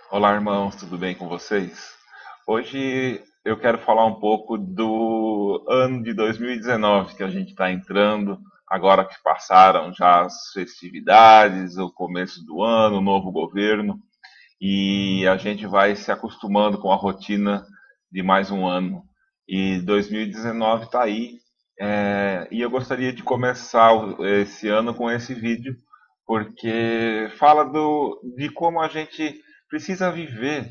Olá, irmãos, tudo bem com vocês? Hoje eu quero falar um pouco do ano de 2019 que a gente está entrando, agora que passaram já as festividades, o começo do ano, o novo governo, e a gente vai se acostumando com a rotina de mais um ano. E 2019 está aí, e eu gostaria de começar esse ano com esse vídeo, porque fala de como a gente precisa viver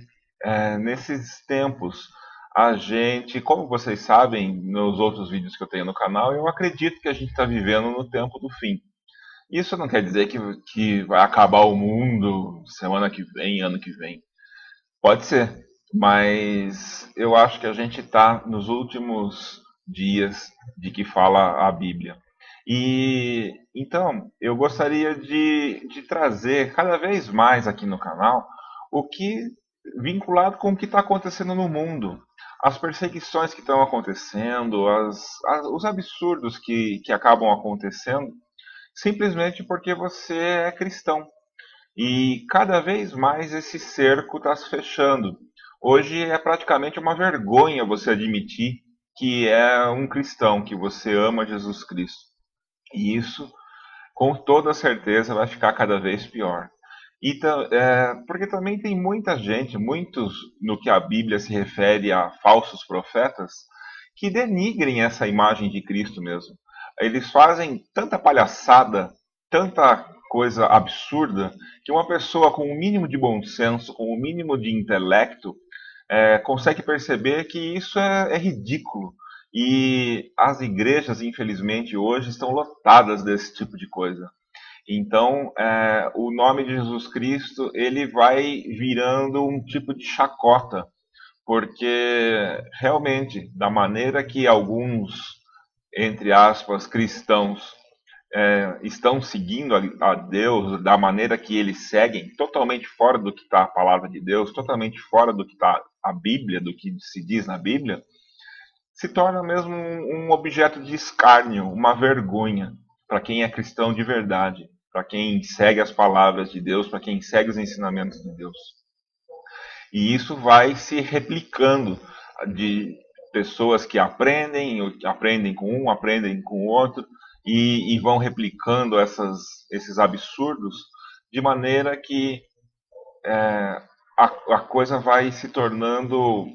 nesses tempos. A gente, como vocês sabem, nos outros vídeos que eu tenho no canal, eu acredito que a gente está vivendo no tempo do fim. Isso não quer dizer que vai acabar o mundo semana que vem, ano que vem. Pode ser, mas eu acho que a gente está nos últimos dias de que fala a Bíblia. E então eu gostaria de trazer cada vez mais aqui no canal o que vinculado com o que está acontecendo no mundo, as perseguições que estão acontecendo, os absurdos que acabam acontecendo, simplesmente porque você é cristão. E cada vez mais esse cerco está se fechando. Hoje é praticamente uma vergonha você admitir que é um cristão, que você ama Jesus Cristo. E isso, com toda certeza, vai ficar cada vez pior. Porque também tem muita gente, muitos no que a Bíblia se refere a falsos profetas, que denigrem essa imagem de Cristo mesmo. Eles fazem tanta palhaçada, tanta coisa absurda, que uma pessoa com o mínimo de bom senso, com o mínimo de intelecto, consegue perceber que isso é ridículo. E as igrejas, infelizmente, hoje estão lotadas desse tipo de coisa. Então, o nome de Jesus Cristo ele vai virando um tipo de chacota, porque realmente, da maneira que alguns, entre aspas, cristãos estão seguindo a Deus, da maneira que eles seguem, totalmente fora do que está a palavra de Deus, totalmente fora do que está a Bíblia, do que se diz na Bíblia, se torna mesmo um objeto de escárnio, uma vergonha para quem é cristão de verdade, para quem segue as palavras de Deus, para quem segue os ensinamentos de Deus. E isso vai se replicando de pessoas que aprendem com um, aprendem com o outro, e vão replicando esses absurdos de maneira que a coisa vai se tornando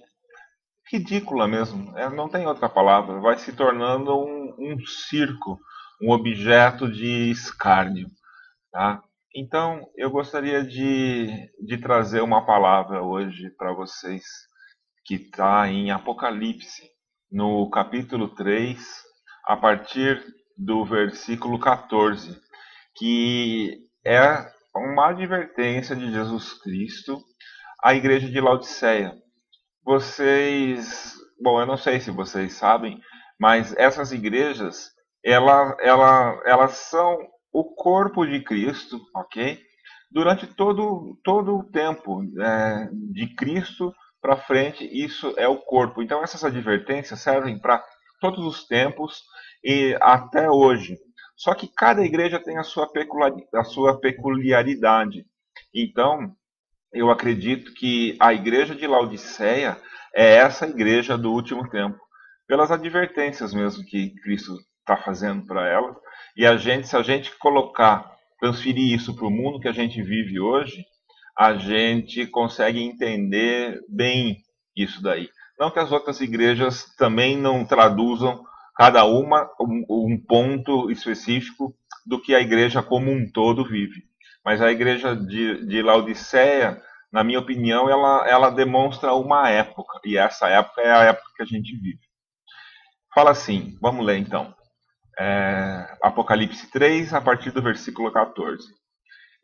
ridícula mesmo, não tem outra palavra, vai se tornando um circo, um objeto de escárnio. Tá? Então, eu gostaria de trazer uma palavra hoje para vocês, que está em Apocalipse, no capítulo 3, a partir do versículo 14, que é uma advertência de Jesus Cristo à igreja de Laodiceia. Bom, eu não sei se vocês sabem, mas essas igrejas, elas são o corpo de Cristo, ok? Durante todo o tempo de Cristo para frente, isso é o corpo. Então, essas advertências servem para todos os tempos e até hoje. Só que cada igreja tem a sua peculiaridade. Então, eu acredito que a igreja de Laodiceia é essa igreja do último tempo, pelas advertências mesmo que Cristo está fazendo para ela. E se a gente colocar, transferir isso para o mundo que a gente vive hoje, a gente consegue entender bem isso daí. Não que as outras igrejas também não traduzam cada uma um ponto específico do que a igreja como um todo vive. Mas a igreja de Laodiceia, na minha opinião, ela demonstra uma época, e essa época é a época que a gente vive. Fala assim, vamos ler então. Apocalipse 3, a partir do versículo 14.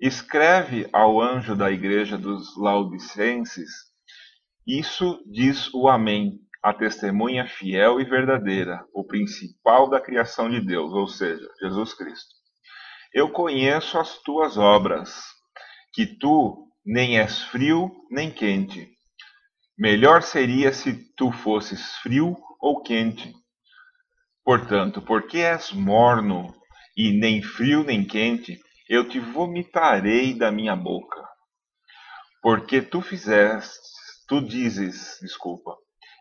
Escreve ao anjo da igreja dos Laodicenses: Isso diz o Amém, a testemunha fiel e verdadeira, o principal da criação de Deus, ou seja, Jesus Cristo. Eu conheço as tuas obras, que tu nem és frio nem quente. Melhor seria se tu fosses frio ou quente. Portanto, porque és morno e nem frio nem quente, eu te vomitarei da minha boca. Porque tu dizes, desculpa,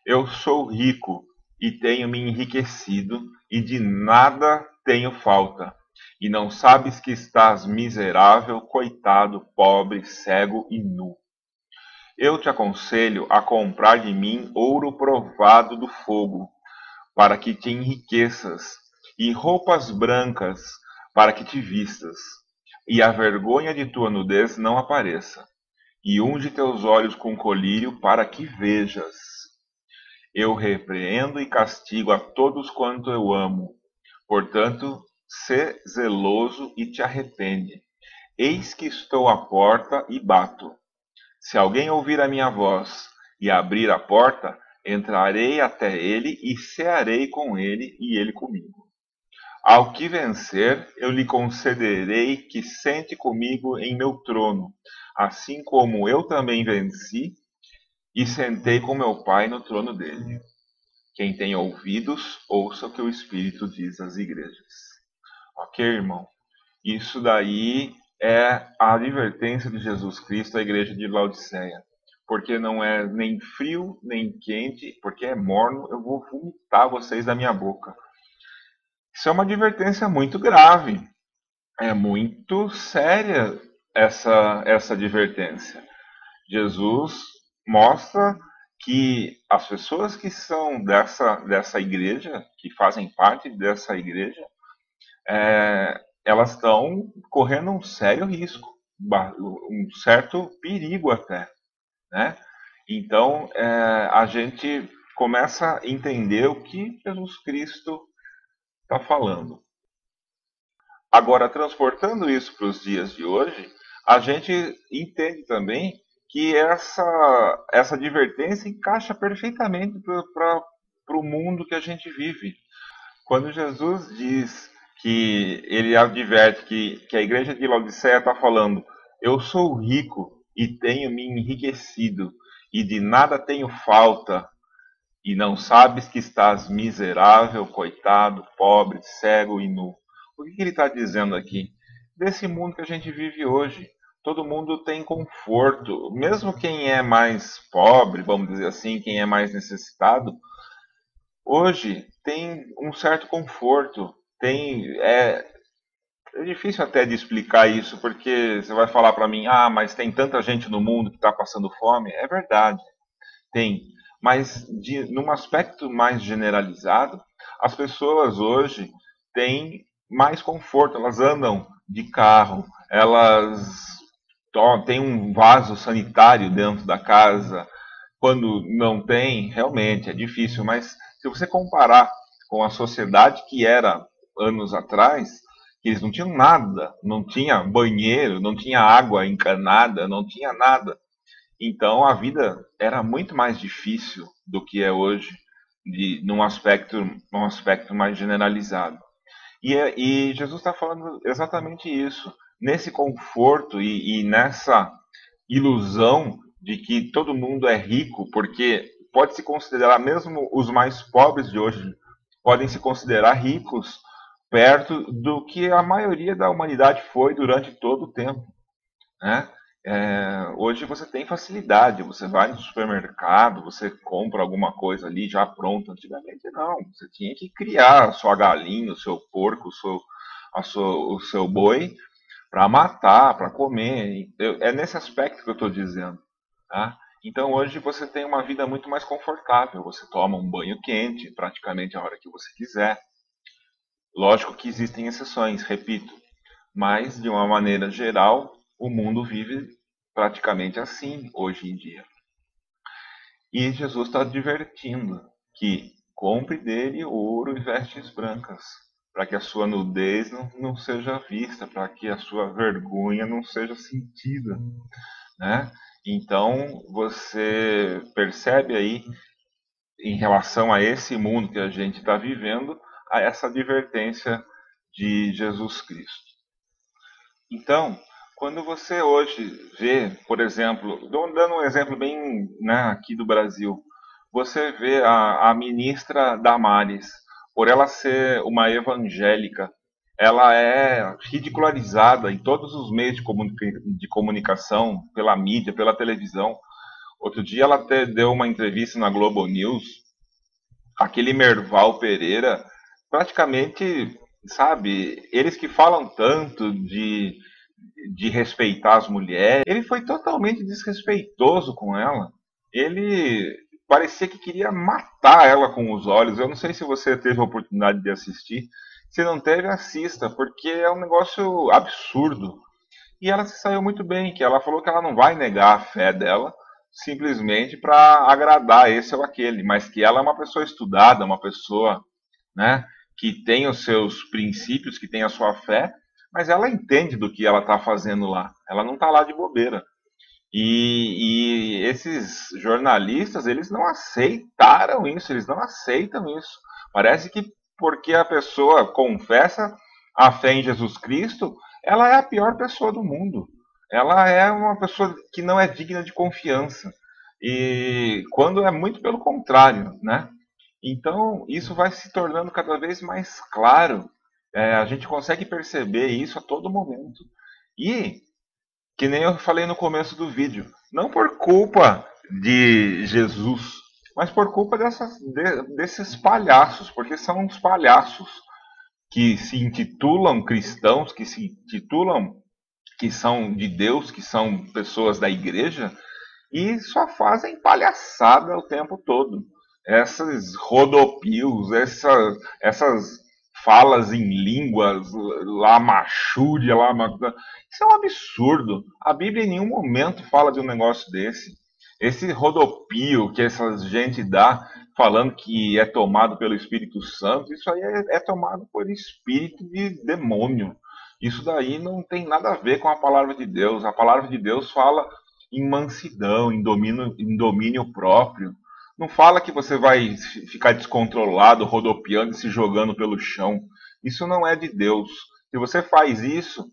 eu sou rico e tenho me enriquecido e de nada tenho falta. E não sabes que estás miserável, coitado, pobre, cego e nu. Eu te aconselho a comprar de mim ouro provado do fogo, para que te enriqueças, e roupas brancas, para que te vistas, e a vergonha de tua nudez não apareça. E unge teus olhos com colírio, para que vejas. Eu repreendo e castigo a todos quanto eu amo. Portanto, sê zeloso e te arrepende. Eis que estou à porta e bato. Se alguém ouvir a minha voz e abrir a porta, entrarei até ele e cearei com ele e ele comigo. Ao que vencer, eu lhe concederei que sente comigo em meu trono, assim como eu também venci e sentei com meu Pai no trono dele. Quem tem ouvidos, ouça o que o Espírito diz às igrejas. Ok, irmão? Isso daí é a advertência de Jesus Cristo à igreja de Laodiceia. Porque não é nem frio, nem quente, porque é morno, eu vou vomitar vocês da minha boca. Isso é uma advertência muito grave. É muito séria essa advertência. Jesus mostra que as pessoas que são dessa igreja, que fazem parte dessa igreja, elas estão correndo um sério risco, um certo perigo até, né? Então, a gente começa a entender o que Jesus Cristo está falando. Agora, transportando isso para os dias de hoje, a gente entende também que essa advertência encaixa perfeitamente para o mundo que a gente vive. Quando Jesus diz que ele adverte que a igreja de Laodiceia está falando, eu sou rico e tenho me enriquecido e de nada tenho falta, e não sabes que estás miserável, coitado, pobre, cego e nu. O que ele está dizendo aqui? Desse mundo que a gente vive hoje. Todo mundo tem conforto, mesmo quem é mais pobre, vamos dizer assim, quem é mais necessitado, hoje tem um certo conforto. É difícil até de explicar isso, porque você vai falar para mim, ah, mas tem tanta gente no mundo que está passando fome. É verdade, tem. Mas, num aspecto mais generalizado, as pessoas hoje têm mais conforto, elas andam de carro, elas têm um vaso sanitário dentro da casa. Quando não tem, realmente é difícil, mas se você comparar com a sociedade que era anos atrás, que eles não tinham nada, não tinha banheiro, não tinha água encanada, não tinha nada. Então a vida era muito mais difícil do que é hoje, num aspecto mais generalizado. E Jesus está falando exatamente isso. Nesse conforto e nessa ilusão de que todo mundo é rico, porque pode se considerar, mesmo os mais pobres de hoje, podem se considerar ricos perto do que a maioria da humanidade foi durante todo o tempo, né? Hoje você tem facilidade, você vai no supermercado, você compra alguma coisa ali já pronta. Antigamente não, você tinha que criar a sua galinha, o seu porco, o seu boi para matar, para comer. É nesse aspecto que eu estou dizendo. Tá? Então hoje você tem uma vida muito mais confortável, você toma um banho quente praticamente a hora que você quiser. Lógico que existem exceções, repito, mas de uma maneira geral o mundo vive praticamente assim hoje em dia. E Jesus está advertindo que compre dele ouro e vestes brancas, para que a sua nudez não seja vista, para que a sua vergonha não seja sentida, né? Então você percebe aí, em relação a esse mundo que a gente está vivendo, a essa advertência de Jesus Cristo. Então, quando você hoje vê, por exemplo, dando um exemplo bem, né, aqui do Brasil, você vê a ministra Damares, por ela ser uma evangélica, ela é ridicularizada em todos os meios de comunicação, pela mídia, pela televisão. Outro dia ela até deu uma entrevista na Globo News, aquele Merval Pereira, praticamente, sabe, eles que falam tanto de respeitar as mulheres, ele foi totalmente desrespeitoso com ela. Ele parecia que queria matar ela com os olhos. Eu não sei se você teve a oportunidade de assistir. Se não teve, assista, porque é um negócio absurdo. E ela se saiu muito bem, que ela falou que ela não vai negar a fé dela simplesmente para agradar esse ou aquele, mas que ela é uma pessoa estudada, uma pessoa, né, que tem os seus princípios, que tem a sua fé, mas ela entende do que ela está fazendo lá. Ela não está lá de bobeira. E esses jornalistas, eles não aceitaram isso, eles não aceitam isso. Parece que porque a pessoa confessa a fé em Jesus Cristo, ela é a pior pessoa do mundo. Ela é uma pessoa que não é digna de confiança. E quando é muito pelo contrário, né? Então, isso vai se tornando cada vez mais claro. A gente consegue perceber isso a todo momento. E que nem eu falei no começo do vídeo, não por culpa de Jesus, mas por culpa desses palhaços, porque são uns palhaços que se intitulam cristãos, que se intitulam que são de Deus, que são pessoas da igreja, e só fazem palhaçada o tempo todo. Esses rodopios, essas falas em línguas, lamachúria, isso é um absurdo. A Bíblia em nenhum momento fala de um negócio desse. Esse rodopio que essa gente dá, falando que é tomado pelo Espírito Santo, isso aí é tomado por espírito de demônio. Isso daí não tem nada a ver com a palavra de Deus. A palavra de Deus fala em mansidão, em domínio próprio. Não fala que você vai ficar descontrolado, rodopiando e se jogando pelo chão. Isso não é de Deus. Se você faz isso,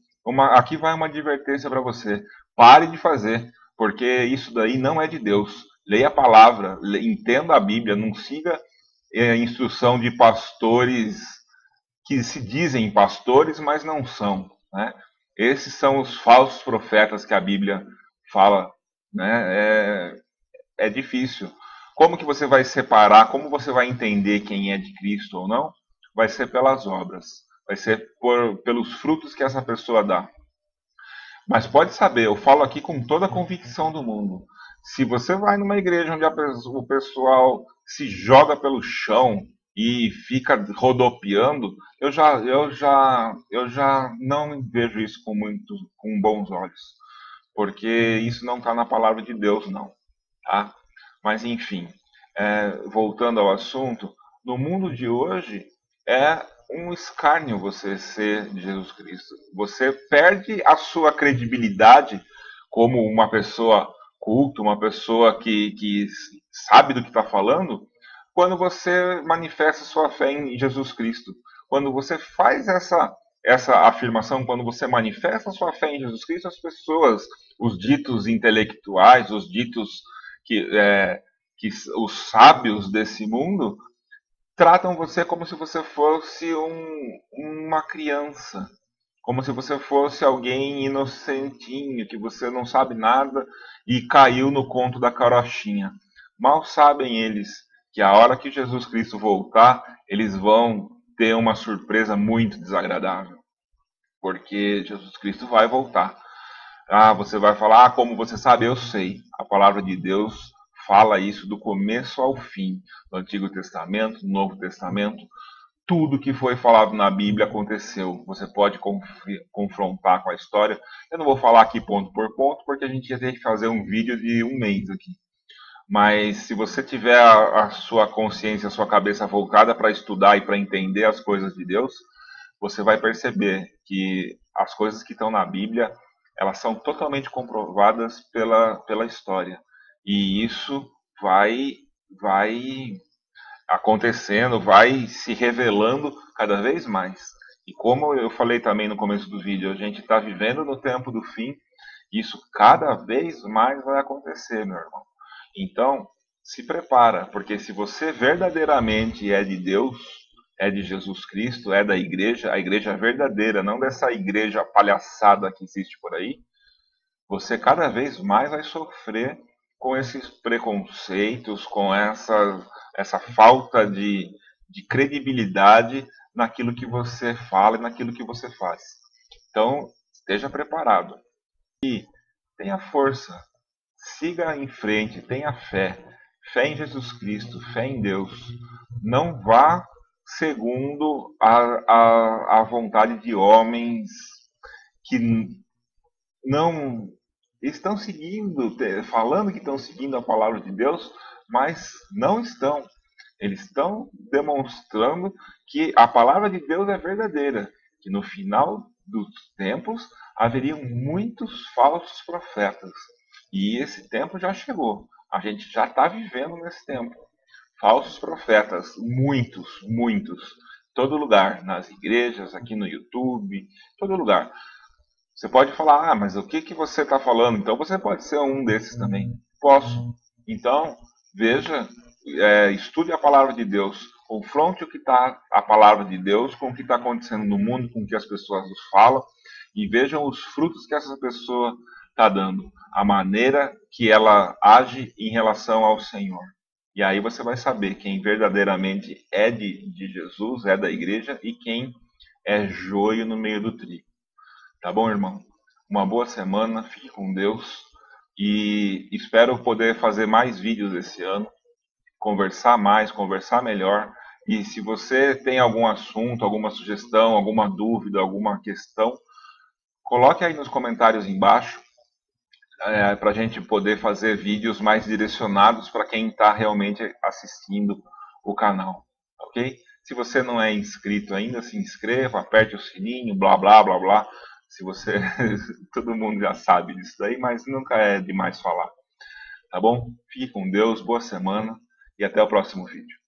aqui vai uma advertência para você. Pare de fazer, porque isso daí não é de Deus. Leia a palavra, entenda a Bíblia, não siga a instrução de pastores que se dizem pastores, mas não são, né? Esses são os falsos profetas que a Bíblia fala, né? É difícil. Como que você vai separar, como você vai entender quem é de Cristo ou não? Vai ser pelas obras, vai ser pelos frutos que essa pessoa dá. Mas pode saber, eu falo aqui com toda a convicção do mundo. Se você vai numa igreja onde o pessoal se joga pelo chão e fica rodopiando, eu já não vejo isso com bons olhos, porque isso não está na palavra de Deus, não, tá? Mas enfim, voltando ao assunto, no mundo de hoje é um escárnio você ser de Jesus Cristo. Você perde a sua credibilidade como uma pessoa culta, uma pessoa que sabe do que está falando, quando você manifesta sua fé em Jesus Cristo. Quando você faz essa afirmação, quando você manifesta sua fé em Jesus Cristo, as pessoas, os ditos intelectuais, os ditos que, que os sábios desse mundo tratam você como se você fosse uma criança, como se você fosse alguém inocentinho, que você não sabe nada e caiu no conto da carochinha. Mal sabem eles que a hora que Jesus Cristo voltar, eles vão ter uma surpresa muito desagradável, porque Jesus Cristo vai voltar. Ah, você vai falar, como você sabe, eu sei. A palavra de Deus fala isso do começo ao fim, no Antigo Testamento, no Novo Testamento. Tudo que foi falado na Bíblia aconteceu. Você pode confrontar com a história. Eu não vou falar aqui ponto por ponto, porque a gente ia ter que fazer um vídeo de um mês aqui. Mas se você tiver a sua consciência, a sua cabeça voltada para estudar e para entender as coisas de Deus, você vai perceber que as coisas que estão na Bíblia, elas são totalmente comprovadas pela história. E isso vai acontecendo, vai se revelando cada vez mais. E como eu falei também no começo do vídeo, a gente está vivendo no tempo do fim, isso cada vez mais vai acontecer, meu irmão. Então, se prepara, porque se você verdadeiramente é de Deus, é de Jesus Cristo, é da igreja, a igreja verdadeira, não dessa igreja palhaçada que existe por aí, você cada vez mais vai sofrer com esses preconceitos, com essa falta de credibilidade naquilo que você fala e naquilo que você faz. Então, esteja preparado e tenha força, siga em frente, tenha fé, fé em Jesus Cristo, fé em Deus. Não vá segundo a vontade de homens que não estão seguindo, falando que estão seguindo a palavra de Deus, mas não estão. Eles estão demonstrando que a palavra de Deus é verdadeira, que no final dos tempos haveriam muitos falsos profetas. E esse tempo já chegou. A gente já está vivendo nesse tempo. Falsos profetas, muitos, muitos. Todo lugar, nas igrejas, aqui no YouTube, todo lugar. Você pode falar, ah, mas o que, que você está falando? Então você pode ser um desses também. Posso. Então, veja, estude a palavra de Deus, confronte o que está a palavra de Deus com o que está acontecendo no mundo, com o que as pessoas nos falam, e vejam os frutos que essa pessoa está dando, a maneira que ela age em relação ao Senhor. E aí você vai saber quem verdadeiramente é de Jesus, é da igreja, e quem é joio no meio do trigo. Tá bom, irmão? Uma boa semana, fique com Deus e espero poder fazer mais vídeos esse ano, conversar mais, conversar melhor. E se você tem algum assunto, alguma sugestão, alguma dúvida, alguma questão, coloque aí nos comentários embaixo para a gente poder fazer vídeos mais direcionados para quem está realmente assistindo o canal, ok? Se você não é inscrito ainda, se inscreva, aperte o sininho, blá blá blá blá. Se você, todo mundo já sabe disso daí, mas nunca é demais falar, tá bom? Fique com Deus, boa semana e até o próximo vídeo.